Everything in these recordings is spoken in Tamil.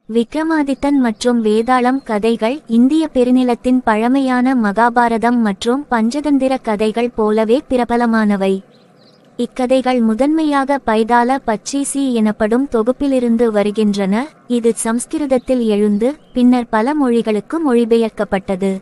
விக்ரமாதித்தன் மற்றும் வேதாளம் கதைகள் இந்திய பெருநிலத்தின் பழமையான மகாபாரதம் மற்றும் பஞ்சதந்திர கதைகள் போலவே பிரபலமானவை. இக்கதைகள் முதன்மையாக பைதால பச்சீசி எனப்படும் தொகுப்பிலிருந்து வருகின்றன. இது சம்ஸ்கிருதத்தில் எழுந்து பின்னர் பல மொழிகளுக்கு மொழிபெயர்க்கப்பட்டது.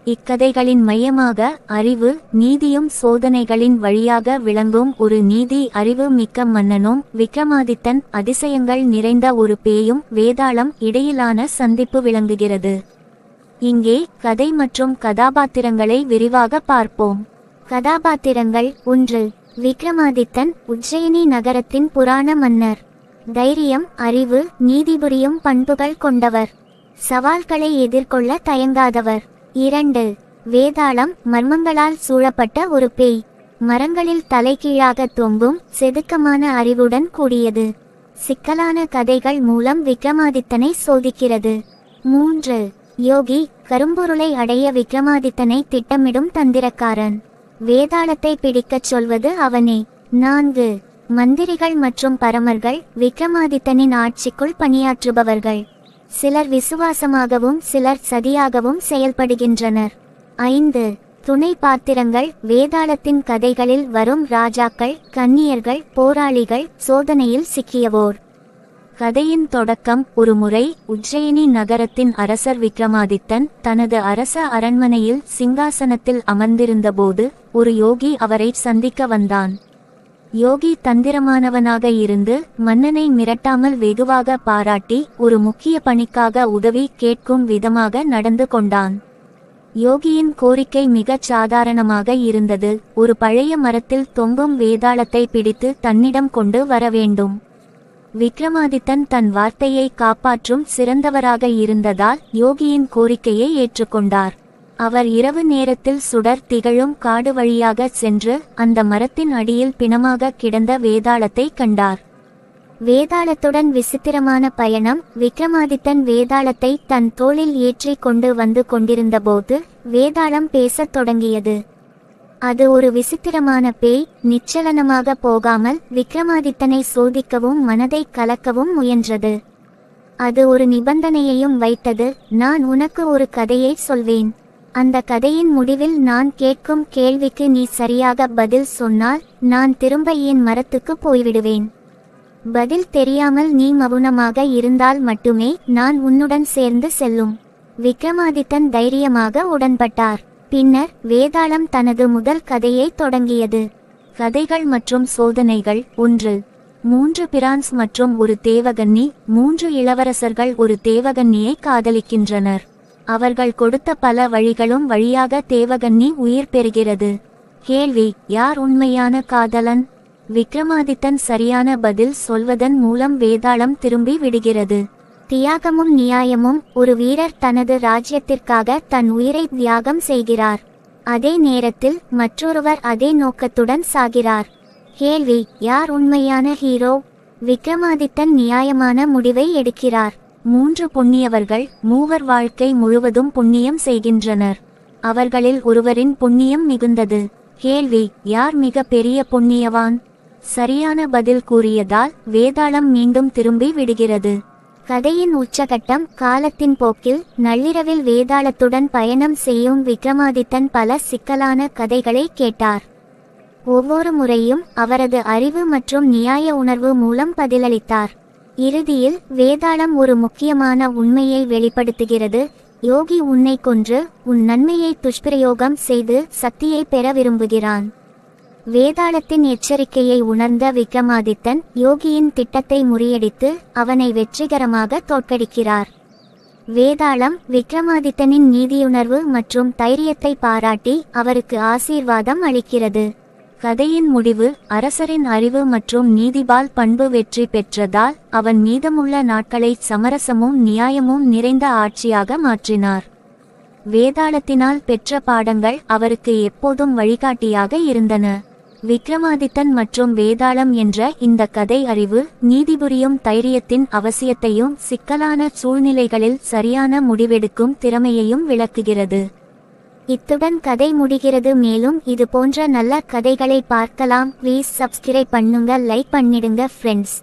இக்கதைகளின் மையமாக அறிவு, நீதியும் சோதனைகளின் வழியாக விளங்கும் ஒரு நீதி அறிவு மிக்க மன்னனும் விக்ரமாதித்தன் அதிசயங்கள் நிறைந்த ஒரு பேயும் வேதாளம் இடையிலான சந்திப்பு விளங்குகிறது. இங்கே கதை மற்றும் கதாபாத்திரங்களை விரிவாக பார்ப்போம். கதாபாத்திரங்கள். 1. விக்ரமாதித்தன் உஜ்ஜயினி நகரத்தின் புராண மன்னர். தைரியம், அறிவு, நீதி புரியும் பண்புகள் கொண்டவர். சவால்களை எதிர்கொள்ள தயங்காதவர். 2. வேதாளம் மர்மங்களால் சூழப்பட்ட ஒரு பேய். மரங்களில் தலைகீழாக தொங்கும், செதுக்கமான அறிவுடன் கூடியது. சிக்கலான கதைகள் மூலம் விக்ரமாதித்தனை சோதிக்கிறது. 3. யோகி கரும்பொருளை அடைய விக்ரமாதித்தனை திட்டமிடும் தந்திரக்காரன். வேதாளத்தை பிடிக்கச் சொல்வது அவனே. 4. மந்திரிகள் மற்றும் பரமர்கள் விக்ரமாதித்தனின் ஆட்சிக்குள் பணியாற்றுபவர்கள். சிலர் விசுவாசமாகவும் சிலர் சதியாகவும் செயல்படுகின்றனர். 5. துணை பாத்திரங்கள் வேதாளத்தின் கதைகளில் வரும் ராஜாக்கள், கன்னியர்கள், போராளிகள், சோதனையில் சிக்கியவோர். கதையின் தொடக்கம். ஒருமுறை உஜ்ஜயினி நகரத்தின் அரசர் விக்ரமாதித்தன் தனது அரச அரண்மனையில் சிங்காசனத்தில் அமர்ந்திருந்தபோது ஒரு யோகி அவரை சந்திக்க வந்தான். யோகி தந்திரமானவனாக இருந்து மன்னனை மிரட்டாமல் வெகுவாக பாராட்டி ஒரு முக்கிய பணிக்காக உதவி கேட்கும் விதமாக நடந்து கொண்டான். யோகியின் கோரிக்கை மிகச் சாதாரணமாக இருந்தது. ஒரு பழைய மரத்தில் தொங்கும் வேதாளத்தை பிடித்து தன்னிடம் கொண்டு வர வேண்டும். விக்ரமாதித்தன் தன் வார்த்தையை காப்பாற்றும் சிறந்தவராக இருந்ததால் யோகியின் கோரிக்கையை ஏற்றுக்கொண்டார். அவர் இரவு நேரத்தில் சுடர் திகழும் காடு வழியாக சென்று அந்த மரத்தின் அடியில் பிணமாக கிடந்த வேதாளத்தை கண்டார். வேதாளத்துடன் விசித்திரமான பயணம். விக்ரமாதித்தன் வேதாளத்தை தன் தோளில் ஏற்றி கொண்டு வந்து கொண்டிருந்தபோது வேதாளம் பேசத் தொடங்கியது. அது ஒரு விசித்திரமான பேய். நிச்சலனமாக போகாமல் விக்ரமாதித்தனை சோதிக்கவும் மனதை கலக்கவும் முயன்றது. அது ஒரு நிபந்தனையையும் வைத்தது. நான் உனக்கு ஒரு கதையை சொல்வேன். அந்த கதையின் முடிவில் நான் கேட்கும் கேள்விக்கு நீ சரியாக பதில் சொன்னால் நான் திரும்ப என் மரத்துக்கு போய்விடுவேன். பதில் தெரியாமல் நீ மௌனமாக இருந்தால் மட்டுமே நான் உன்னுடன் சேர்ந்து செல்லும். விக்ரமாதித்தன் தைரியமாக உடன்பட்டார். பின்னர் வேதாளம் தனது முதல் கதையை தொடங்கியது. கதைகள் மற்றும் சோதனைகள். 1. 3 பிரான்ஸ் மற்றும் ஒரு தேவகன்னி. 3 இளவரசர்கள் ஒரு தேவகன்னியை காதலிக்கின்றனர். அவர்கள் கொடுத்த பல வழிகளும் வழியாக தேவகன்னி உயிர் பெறுகிறது. கேள்வி: யார் உண்மையான காதலன்? விக்ரமாதித்தன் சரியான பதில் சொல்வதன் மூலம் வேதாளம் திரும்பி விடுகிறது. தியாகமும் நியாயமும். ஒரு வீரர் தனது ராஜ்யத்திற்காக தன் உயிரை தியாகம் செய்கிறார். அதே நேரத்தில் மற்றொருவர் அதே நோக்கத்துடன் சாகிறார். கேள்வி: யார் உண்மையான ஹீரோ? விக்ரமாதித்தன் நியாயமான முடிவை எடுக்கிறார். 3 புண்ணியவர்கள். 3 வாழ்க்கை முழுவதும் புண்ணியம் செய்கின்றனர். அவர்களில் ஒருவரின் புண்ணியம் மிகுந்தது. கேள்வி: யார் மிக பெரிய புண்ணியவான்? சரியான பதில் கூறியதால் வேதாளம் மீண்டும் திரும்பி விடுகிறது. கதையின் உச்சகட்டம். காலத்தின் போக்கில் நள்ளிரவில் வேதாளத்துடன் பயணம் செய்யும் விக்ரமாதித்தன் பல சிக்கலான கதைகளை கேட்டார். ஒவ்வொரு முறையும் அவரது அறிவு மற்றும் நியாய உணர்வு மூலம் பதிலளித்தார். இறுதியில் வேதாளம் ஒரு முக்கியமான உண்மையை வெளிப்படுத்துகிறது. யோகி உன்னை கொன்று உன் நன்மையை துஷ்பிரயோகம் செய்து சக்தியை பெற விரும்புகிறான். வேதாளத்தின் எச்சரிக்கையை உணர்ந்த விக்ரமாதித்தன் யோகியின் திட்டத்தை முறியடித்து அவனை வெற்றிகரமாக தோற்கடிக்கிறார். வேதாளம் விக்ரமாதித்தனின் நீதியுணர்வு மற்றும் தைரியத்தை பாராட்டி அவருக்கு ஆசீர்வாதம் அளிக்கிறது. கதையின் முடிவு. அரசரின் அறிவு மற்றும் நீதிபால் பண்பு வெற்றி பெற்றதால் அவன் மீதமுள்ள நாட்களை சமரசமும் நியாயமும் நிறைந்த ஆட்சியாக மாற்றினார். வேதாளத்தினால் பெற்ற பாடங்கள் அவருக்கு எப்போதும் வழிகாட்டியாக இருந்தன. விக்ரமாதித்தன் மற்றும் வேதாளம் என்ற இந்த கதை அறிவு, நீதிபுரியும் தைரியத்தின் அவசியத்தையும் சிக்கலான சூழ்நிலைகளில் சரியான முடிவெடுக்கும் திறமையையும் விளக்குகிறது. இத்துடன் கதை முடிகிறது. மேலும் இது போன்ற நல்ல கதைகளை பார்க்கலாம். ப்ளீஸ் சப்ஸ்கிரைப் பண்ணுங்க, லைக் பண்ணிடுங்க ஃப்ரெண்ட்ஸ்.